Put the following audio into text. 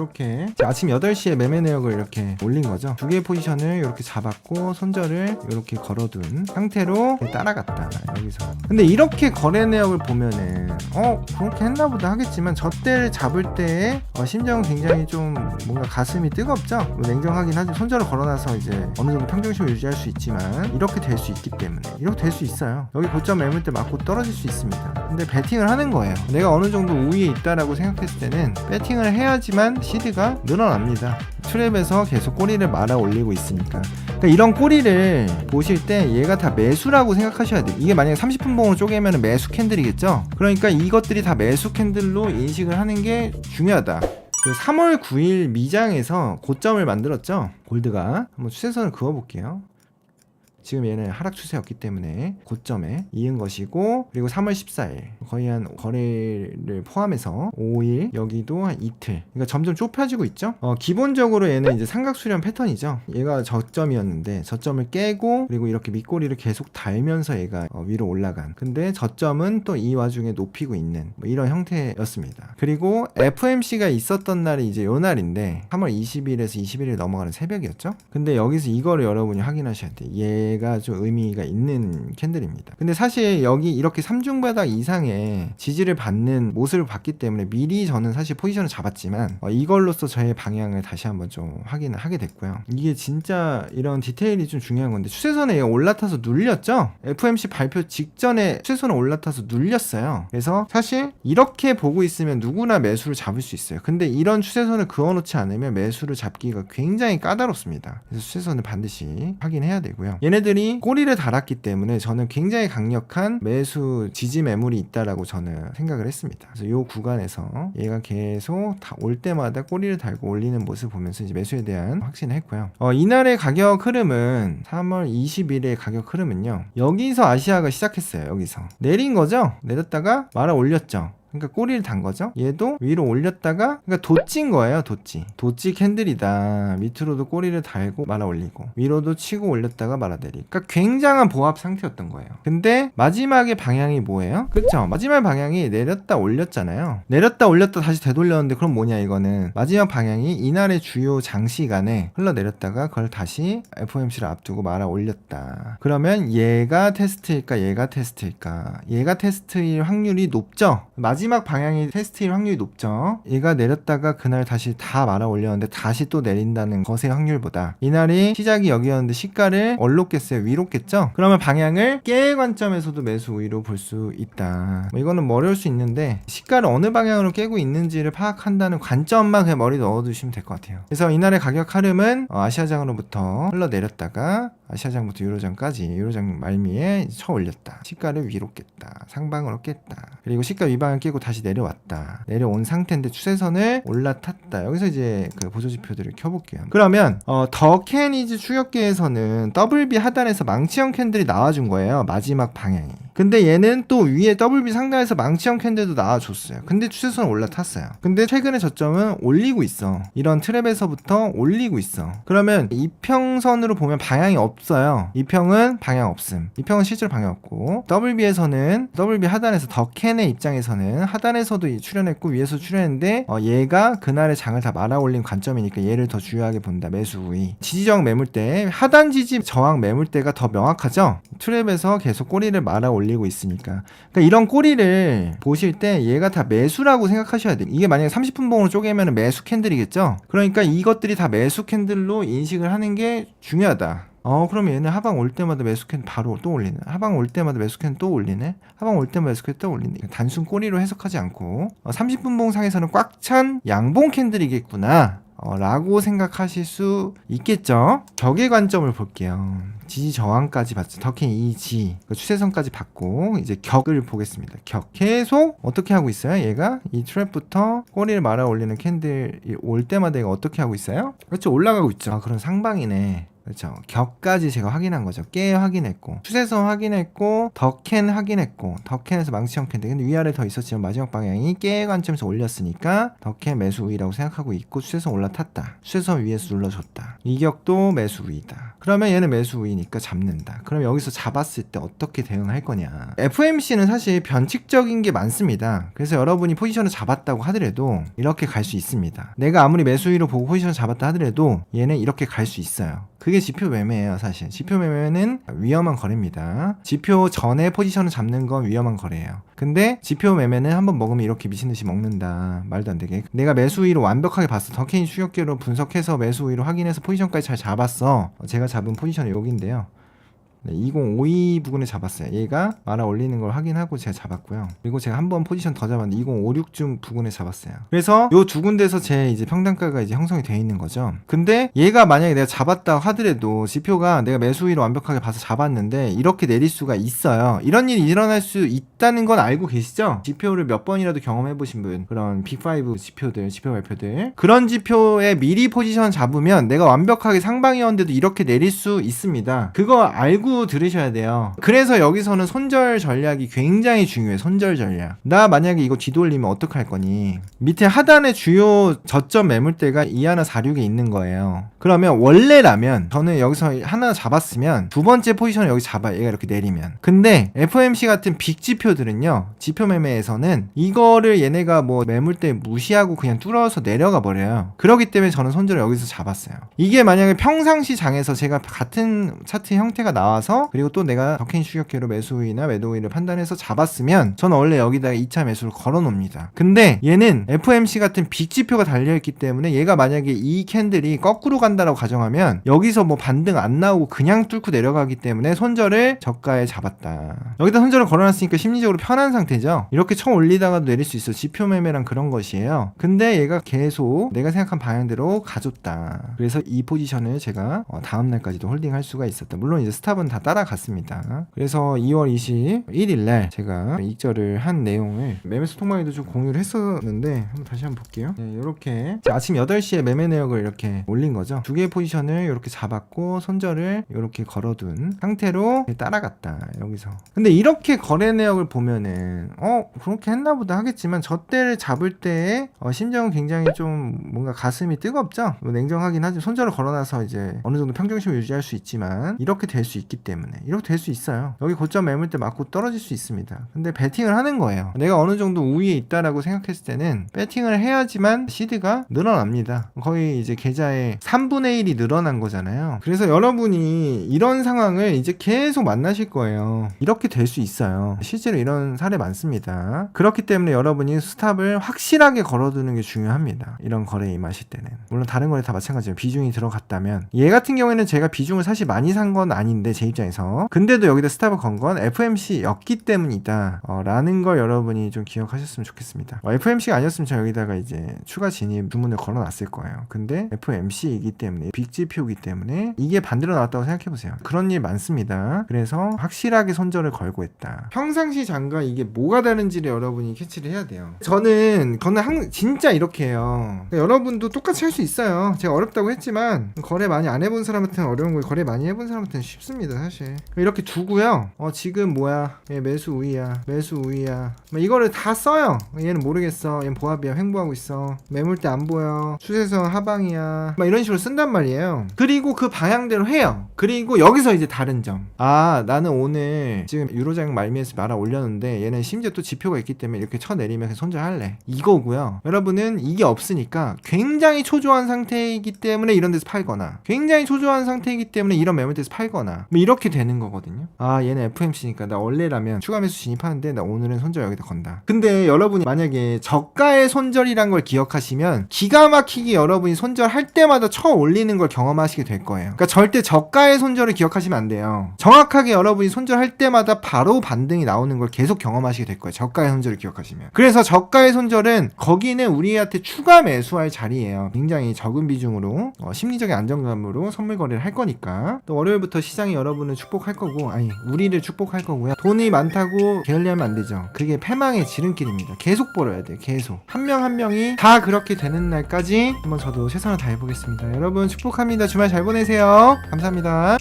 이렇게 아침 8시에 매매 내역을 이렇게 올린 거죠. 두 개의 포지션을 이렇게 잡았고 손절을 이렇게 걸어둔 상태로 따라갔다 여기서. 근데 이렇게 거래 내역을 보면은 그렇게 했나보다 하겠지만 저때를 잡을 때의 심정은 굉장히 좀 뭔가 가슴이 뜨겁죠. 냉정하긴 하지. 손절을 걸어놔서 이제 어느 정도 평정심을 유지할 수 있지만 이렇게 될 수 있기 때문에 이렇게 될 수 있어요. 여기 고점 매물 때 맞고 떨어질 수 있습니다. 근데 배팅을 하는 거예요. 내가 어느 정도 우위에 있다라고 생각했을 때는 배팅을 해야지만 시드가 늘어납니다. 트랩에서 계속 꼬리를 말아 올리고 있으니까. 그러니까 이런 꼬리를 보실 때 얘가 다 매수라고 생각하셔야 돼요. 이게 만약에 30분 봉으로 쪼개면 매수 캔들이겠죠. 그러니까 이것들이 다 매수 캔들로 인식을 하는 게 중요하다. 3월 9일 미장에서 고점을 만들었죠. 골드가. 한번 추세선을 그어볼게요. 지금 얘는 하락 추세였기 때문에 고점에 이은 것이고, 그리고 3월 14일 거의 한 거래를 포함해서 5일, 여기도 한 이틀. 그러니까 점점 좁혀지고 있죠. 기본적으로 얘는 이제 삼각수렴 패턴이죠. 얘가 저점이었는데 저점을 깨고 그리고 이렇게 밑꼬리를 계속 달면서 얘가 위로 올라간. 근데 저점은 또 이 와중에 높이고 있는 이런 형태였습니다. 그리고 FMC가 있었던 날이 이제 요 날인데 3월 20일에서 21일 넘어가는 새벽이었죠. 근데 여기서 이거를 여러분이 확인하셔야 돼요. 얘가 좀 의미가 있는 캔들입니다. 근데 사실 여기 이렇게 3중바닥 이상의 지지를 받는 모습을 봤기 때문에 미리 저는 사실 포지션을 잡았지만 이걸로써 저의 방향을 다시 한번 좀 확인을 하게 됐고요. 이게 진짜 이런 디테일이 좀 중요한 건데, 추세선에 얘가 올라타서 눌렸죠? FMC 발표 직전에 추세선에 올라타서 눌렸어요. 그래서 사실 이렇게 보고 있으면 누구나 매수를 잡을 수 있어요. 근데 이런 추세선을 그어놓지 않으면 매수를 잡기가 굉장히 까다롭습니다. 그래서 추세선을 반드시 확인해야 되고요. 얘네들이 꼬리를 달았기 때문에 저는 굉장히 강력한 매수 지지 매물이 있다라고 저는 생각을 했습니다. 그래서 이 구간에서 얘가 계속 다 올 때마다 꼬리를 달고 올리는 모습을 보면서 이제 매수에 대한 확신을 했고요. 이날의 가격 흐름은 3월 20일의 가격 흐름은요, 여기서 아시아가 시작했어요. 여기서 내린 거죠. 내렸다가 말아 올렸죠. 그러니까 꼬리를 단 거죠. 얘도 위로 올렸다가, 그러니까 도찌인 거예요. 도찌 캔들이다. 밑으로도 꼬리를 달고 말아 올리고 위로도 치고 올렸다가 말아 내리고. 그러니까 굉장한 보합 상태였던 거예요. 근데 마지막의 방향이 뭐예요? 그렇죠. 마지막 방향이 내렸다 올렸잖아요. 내렸다 올렸다 다시 되돌렸는데 그럼 뭐냐, 이거는 마지막 방향이 이날의 주요 장시간에 흘러내렸다가 그걸 다시 FOMC를 앞두고 말아 올렸다. 그러면 얘가 테스트일까 얘가 테스트일까? 얘가 테스트일 확률이 높죠. 마지막 방향이 테스트일 확률이 높죠. 얘가 내렸다가 그날 다시 다 말아 올렸는데 다시 또 내린다는 것의 확률보다 이날이 시작이 여기였는데 시가를 얼로 깼어요? 위로 깼죠? 그러면 방향을 깨 관점에서도 매수 우위로 볼 수 있다. 이거는 어려울 수 있는데 시가를 어느 방향으로 깨고 있는지를 파악한다는 관점만 그냥 머리 넣어두시면 될 것 같아요. 그래서 이날의 가격 흐름은 아시아장으로부터 흘러내렸다가 아시아장부터 유로장까지 유로장 말미에 쳐 올렸다. 시가를 위로 깼다. 상방으로 깼다. 그리고 시가 위방을 깨고 다시 내려왔다. 내려온 상태인데 추세선을 올라탔다. 여기서 이제 그 보조지표들을 켜볼게요. 그러면 더 케니즈 추격기에서는 WB 하단에서 망치형 캔들이 나와준 거예요. 마지막 방향이. 근데 얘는 또 위에 WB 상단에서 망치형 캔들도 나와줬어요. 근데 추세선 올라탔어요. 근데 최근에 저점은 올리고 있어. 이런 트랩에서부터 올리고 있어. 그러면 이평선으로 보면 방향이 없어요. 이평은 방향 없음. 이평은 실제로 방향 없고, WB에서는 WB 하단에서 더 캔의 입장에서는 하단에서도 출현했고 위에서 출현했는데 얘가 그날의 장을 다 말아 올린 관점이니까 얘를 더 중요하게 본다. 매수 우위. 지지저항 매물대, 하단 지지 저항 매물대가 더 명확하죠. 트랩에서 계속 꼬리를 말아 올리고 있으니까. 그러니까 이런 꼬리를 보실 때 얘가 다 매수라고 생각하셔야 돼요. 이게 만약에 30분 봉으로 쪼개면 매수 캔들이겠죠. 그러니까 이것들이 다 매수 캔들로 인식을 하는 게 중요하다. 그럼 얘는 하방 올 때마다 매수캔 바로 또 올리네. 하방 올 때마다 매수캔 또 올리네. 하방 올 때마다 매수캔 또 올리네. 단순 꼬리로 해석하지 않고 30분 봉상에서는 꽉 찬 양봉 캔들이겠구나 라고 생각하실 수 있겠죠. 격의 관점을 볼게요. 지지 저항까지 봤죠. 더캔 이지 추세선까지 봤고 이제 격을 보겠습니다. 격 계속 어떻게 하고 있어요? 얘가 이 트랩부터 꼬리를 말아 올리는 캔들 올 때마다 얘가 어떻게 하고 있어요? 그렇죠. 올라가고 있죠. 그런 상방이네. 그렇죠. 격까지 제가 확인한 거죠. 깨 확인했고, 추세선 확인했고, 더캔 확인했고, 더캔에서 망치형 캔데, 근데 위아래 더 있었지만 마지막 방향이 깨 관점에서 올렸으니까 더캔 매수 우위라고 생각하고 있고, 추세선 올라탔다. 추세선 위에서 눌러줬다. 이격도 매수 우위다. 그러면 얘는 매수 우위니까 잡는다. 그럼 여기서 잡았을 때 어떻게 대응할 거냐. FOMC는 사실 변칙적인 게 많습니다. 그래서 여러분이 포지션을 잡았다고 하더라도 이렇게 갈 수 있습니다. 내가 아무리 매수 우위로 보고 포지션을 잡았다 하더라도 얘는 이렇게 갈 수 있어요. 그게 지표 매매예요. 사실 지표 매매는 위험한 거래입니다. 지표 전에 포지션을 잡는 건 위험한 거래예요. 근데 지표 매매는 한번 먹으면 이렇게 미친듯이 먹는다. 말도 안 되게. 내가 매수 우위로 완벽하게 봤어. 더케인 추격계로 분석해서 매수 우위로 확인해서 포지션까지 잘 잡았어. 제가 잡은 포지션이 여기인데요. 2052 부근에 잡았어요. 얘가 말아 올리는 걸 확인하고 제가 잡았고요. 그리고 제가 한번 포지션 더 잡았는데 2056쯤 부근에 잡았어요. 그래서 요 두 군데에서 제 이제 평단가가 이제 형성이 되어 있는 거죠. 근데 얘가 만약에 내가 잡았다고 하더라도 지표가 내가 매수 위로 완벽하게 봐서 잡았는데 이렇게 내릴 수가 있어요. 이런 일이 일어날 수 있다는 건 알고 계시죠? 지표를 몇 번이라도 경험해 보신 분, 그런 빅5 지표들, 지표 발표들, 그런 지표에 미리 포지션 잡으면 내가 완벽하게 상방이었는데도 이렇게 내릴 수 있습니다. 그거 알고 들으셔야 돼요. 그래서 여기서는 손절 전략이 굉장히 중요해. 손절 전략. 나 만약에 이거 뒤돌리면 어떡할 거니? 밑에 하단의 주요 저점 매물대가 2146에 있는 거예요. 그러면 원래라면 저는 여기서 하나 잡았으면 두 번째 포지션을 여기 잡아요. 얘가 이렇게 내리면. 근데 FOMC 같은 빅 지표들은요, 지표 매매에서는 이거를 얘네가 뭐 매물대 무시하고 그냥 뚫어서 내려가 버려요. 그렇기 때문에 저는 손절을 여기서 잡았어요. 이게 만약에 평상시 장에서 제가 같은 차트 형태가 나와서 그리고 또 내가 더케인 추격계로 매수 우위나 매도 우위를 판단해서 잡았으면 저는 원래 여기다가 2차 매수를 걸어 놓습니다. 근데 얘는 FOMC 같은 빅 지표가 달려있기 때문에 얘가 만약에 이 캔들이 거꾸로 간다라고 가정하면 여기서 뭐 반등 안 나오고 그냥 뚫고 내려가기 때문에 손절을 저가에 잡았다. 여기다 손절을 걸어놨으니까 심리적으로 편한 상태죠. 이렇게 쳐 올리다가도 내릴 수 있어. 지표 매매랑 그런 것이에요. 근데 얘가 계속 내가 생각한 방향대로 가줬다. 그래서 이 포지션을 제가 다음날까지도 홀딩할 수가 있었다. 물론 이제 스탑은 다 따라갔습니다. 그래서 2월 21일날 제가 익절을 한 내용을 매매 소통방에도 좀 공유를 했었는데 다시 한번 볼게요. 네, 이렇게 아침 8시에 매매 내역을 이렇게 올린 거죠. 두 개의 포지션을 이렇게 잡았고 손절을 이렇게 걸어둔 상태로 따라갔다. 여기서. 근데 이렇게 거래 내역을 보면은 그렇게 했나 보다 하겠지만 저 때를 잡을 때의 심정은 굉장히 좀 뭔가 가슴이 뜨겁죠. 뭐 냉정하긴 하지만 손절을 걸어놔서 이제 어느 정도 평정심을 유지할 수 있지만 이렇게 될 수 있기 때문에 이렇게 될 수 있어요. 여기 고점 매물대 맞고 떨어질 수 있습니다. 근데 배팅을 하는 거예요. 내가 어느 정도 우위에 있다라고 생각했을 때는 배팅을 해야지만 시드가 늘어납니다. 거의 이제 계좌의 3분의 1이 늘어난 거잖아요. 그래서 여러분이 이런 상황을 이제 계속 만나실 거예요. 이렇게 될 수 있어요. 실제로 이런 사례 많습니다. 그렇기 때문에 여러분이 스탑을 확실하게 걸어두는 게 중요합니다. 이런 거래에 임하실 때는. 물론 다른 거래 다 마찬가지예요. 비중이 들어갔다면. 얘 같은 경우에는 제가 비중을 사실 많이 산 건 아닌데 제 입장에서. 근데도 여기다 스탑을 건 건 FOMC였기 때문이다 라는 걸 여러분이 좀 기억하셨으면 좋겠습니다. FOMC가 아니었으면 제가 여기다가 이제 추가 진입 주문을 걸어놨을 거예요. 근데 FOMC이기 때문에 빅지표이기 때문에 이게 반대로 나왔다고 생각해보세요. 그런 일 많습니다. 그래서 확실하게 손절을 걸고 했다. 평상시 장과 이게 뭐가 다른지를 여러분이 캐치를 해야 돼요. 저는 진짜 이렇게 해요. 그러니까 여러분도 똑같이 할 수 있어요. 제가 어렵다고 했지만 거래 많이 안 해본 사람한테는 어려운 거고 거래 많이 해본 사람한테는 쉽습니다. 사실 이렇게 두고요. 지금 뭐야, 얘 매수 우위야, 매수 우위야, 이거를 다 써요. 얘는 모르겠어, 얘는 보합이야, 횡보하고 있어, 매물대 안 보여, 추세선 하방이야, 이런 식으로 쓴단 말이에요. 그리고 그 방향대로 해요. 그리고 여기서 이제 다른 점, 나는 오늘 지금 유로장 말미에서 말아 올렸는데 얘는 심지어 또 지표가 있기 때문에 이렇게 쳐내리면서 손절할래, 이거고요. 여러분은 이게 없으니까 굉장히 초조한 상태이기 때문에 이런 데서 팔거나, 굉장히 초조한 상태이기 때문에 이런 매물대에서 팔거나 이렇게 되는 거거든요. 얘는 FOMC니까 나 원래라면 추가 매수 진입하는데 나 오늘은 손절 여기다 건다. 근데 여러분이 만약에 저가의 손절이란 걸 기억하시면 기가 막히게 여러분이 손절할 때마다 쳐 올리는 걸 경험하시게 될 거예요. 그러니까 절대 저가의 손절을 기억하시면 안 돼요. 정확하게 여러분이 손절할 때마다 바로 반등이 나오는 걸 계속 경험하시게 될 거예요. 저가의 손절을 기억하시면. 그래서 저가의 손절은 거기는 우리한테 추가 매수할 자리예요. 굉장히 적은 비중으로 심리적인 안정감으로 선물 거래를 할 거니까. 또 월요일부터 시장이 여러분 여러분을 축복할 거고, 아니 우리를 축복할 거고요. 돈이 많다고 게을리하면 안 되죠. 그게 패망의 지름길입니다. 계속 벌어야 돼요. 계속 한 명 한 명이 다 그렇게 되는 날까지 한번 저도 최선을 다해보겠습니다. 여러분 축복합니다. 주말 잘 보내세요. 감사합니다.